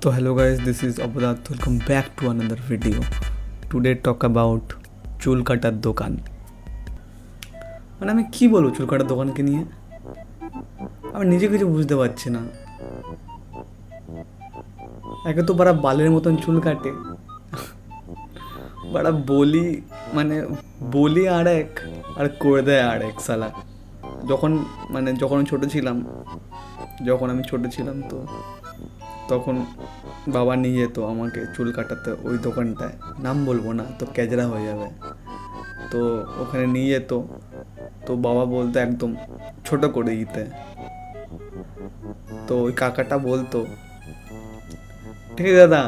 So hello guys, this is Abhinav. Welcome back to another video. Today talk about চুল কাটার দোকান। মানে আমি কি বলবো চুল কাটার দোকানকে নিয়ে, আমি নিজে কিছু বুঝতে পারছি না। একে তো বারা বালের মতন চুল কাটে, বারা বলি মানে বলি আর এক আর করে দেয় আর এক সালা। যখন আমি ছোট ছিলাম তো তখন বাবা নিয়ে যেত আমাকে চুল কাটাতে ওই দোকানটায়, নাম বলবো না তো ক্যাজরা হয়ে যাবে। তো ওখানে নিয়ে যেত, তো বাবা বলতো একদম ছোট করে দিতে। তো ওই কাকাটা বলতো, ঠিক আছে দাদা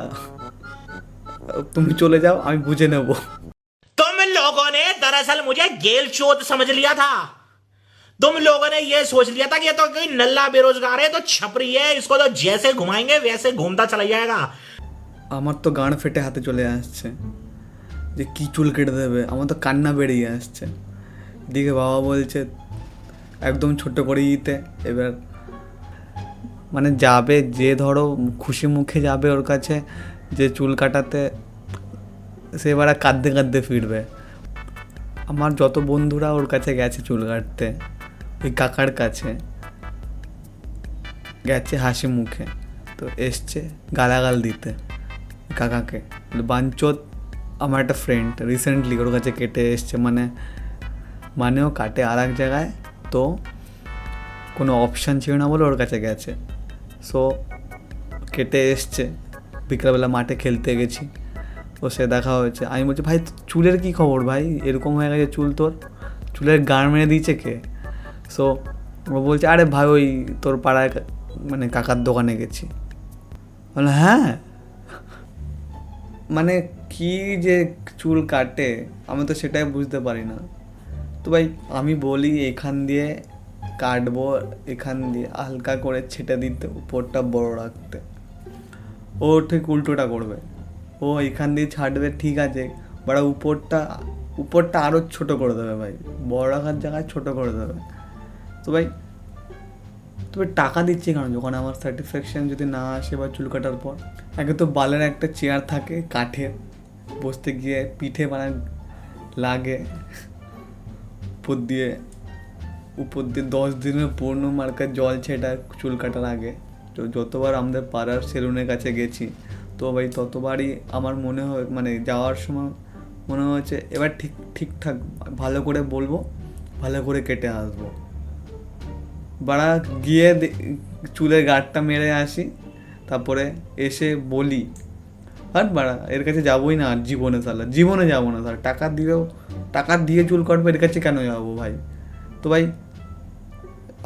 তুমি চলে যাও, আমি বুঝে নেব। तुम लोगों ने दरअसल मुझे गेल चोद समझ लिया था। तुम लोगों ने ये सोच लिया था कि ये तो कोई नल्ला बेरोजगार है, तो छपरी है, इसको तो जैसे घुमाएंगे वैसे घूमता चला जाएगा। আমার তো গান ফেটে হাতে চলে আসছে যে কি চুল কেটে দেবে, আমার তো কান্না বেরিয়ে আসছে। এদিকে বাবা বলছে একদম ছোট করে দিতে। এবার মানে যাবে যে, ধরো খুশি মুখে যাবে ওর কাছে যে চুল কাটাতে, সে এবার কাঁদতে কাঁদতে ফিরবে। আমার যত বন্ধুরা ওর কাছে গেছে চুল কাটতে, ওই কাকার কাছে গেছে হাসি মুখে, তো এসছে গালাগাল দিতে কাকাকে। বাঞ্চোত আমার একটা ফ্রেন্ড রিসেন্টলি ওর কাছে কেটে এসছে, মানেও কাটে আর এক জায়গায়, তো কোনো অপশান ছিল না বলে ওর কাছে গেছে। সো কেটে এসছে, বিকেলবেলা মাঠে খেলতে গেছি, ও সে দেখা হয়েছে। আমি বলছি ভাই চুলের কী খবর ভাই, এরকম হয়ে গেছে চুল, তোর চুলের গাড় মেরে দিয়েছে কে? সো ও বলছে আরে ভাই ওই তোর পাড়ায় কাকার দোকানে গেছি। বলে হ্যাঁ, কি যে চুল কাটে আমি তো সেটাই বুঝতে পারি না। তো ভাই আমি বলি এখান দিয়ে কাটবো, এখান দিয়ে হালকা করে ছেটে দিতে, উপরটা বড় রাখতে, ও ঠিক উল্টোটা করবে। ও এখান দিয়ে ছাড়বে ঠিক আছে, বাট উপরটা আরও ছোট করে দেবে ভাই, বড় রাখার জায়গায় ছোট করে দেবে। তো ভাই তবে টাকা দিচ্ছি কেন যখন আমার স্যাটিসফ্যাকশান যদি না আসে বা চুল কাটার পর? একে তো বালের একটা চেয়ার থাকে কাঠের, বসতে গিয়ে পিঠে লাগে, উপর দিয়ে 10 দিনের পূর্ণ মার্কার জল ছেটা চুল কাটার আগে। তো যতবার আমাদের পাড়ার সেলুনের কাছে গেছি, তো ভাই ততবারই আমার মনে হয় যাওয়ার সময় মনে হয়েছে এবার ঠিকঠাক ভালো করে বলবো, ভালো করে কেটে আসবো। বাড়া গিয়ে চুলের গাঁটটা মেরে আসি, তারপরে এসে বলি আর বাড়া এর কাছে যাবোই না আর জীবনে যাবো না স্যার। টাকা দিয়ে চুল কাটবো, এর কাছে কেন যাবো ভাই? তো ভাই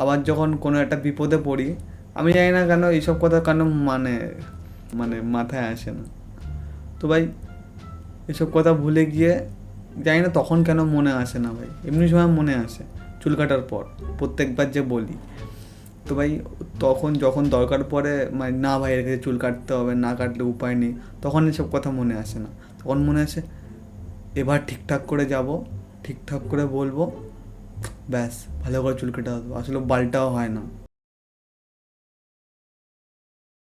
আবার যখন কোনো একটা বিপদে পড়ি, আমি জানি না কেন এইসব কথা কেন মাথায় আসে না। তো ভাই এসব কথা ভুলে গিয়ে জানি না তখন কেন মনে আসে না ভাই, এমনি সময় মনে আসে চুল কাটার পর প্রত্যেকবার যে বলি। তো ভাই তখন যখন দরকার পড়ে না ভাই এর কাছে চুল কাটতে হবে, না কাটলে উপায় নেই, তখন এসব কথা মনে আসে না। তখন মনে আসে এবার ঠিকঠাক করে যাব, ঠিকঠাক করে বলবো, ব্যাস ভালো করে চুল কেটে আসবো। আসলে বালটাও হয় না।